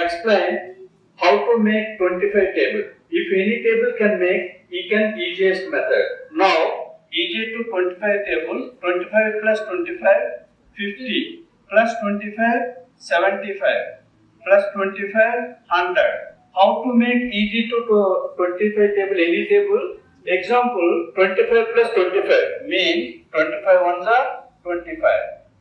explain how to make 25 table. If any table can make, he can easiest method. Now, easy to 25 table, 25 plus 25, 50, plus 25, 75, plus 25, 100. How to make easy to 25 table, any table? Example, 25 plus 25 means 25 ones are 25,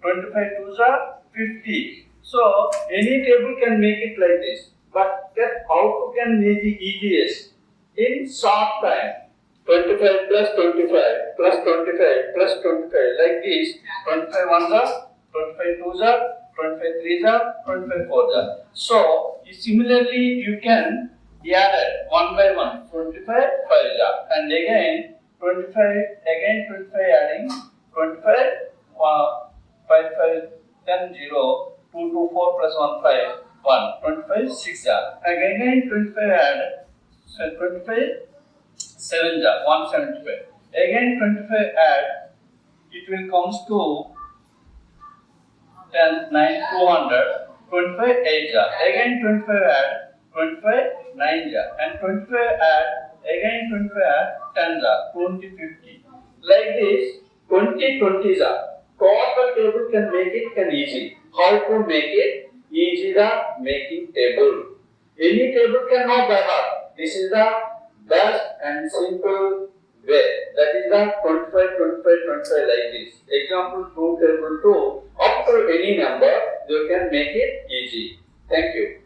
25 twos are 50. So, any table can make it like this. But how to can make it easiest? In short time, 25 plus 25 plus 25 plus 25 like this, 25 ones are, 25 twos are, 25 threes are, 25 fours are. So, similarly you can add it one by one, 25 fives are, and again 25, again 25 adding, 25, 5, 5, 10, 0, 2, 2, 4 plus 1, 5, 1, 25, 6 are. Again 25 add, so 25, 7 are, 175. Again 25 add, it will comes to 10, 9, 200, 25, 8 are. Again 25 add, 25, 9 are. And 25 add, again 25 add, 10 are, 20, 50. Like this, 20, 20s are. Total table can make it can easy. How to make it? Easy the making table. Any table can know by heart. This is the best and simple way. That is the 25, 25, 25 like this. Example 2 table 2. Up to any number, you can make it easy. Thank you.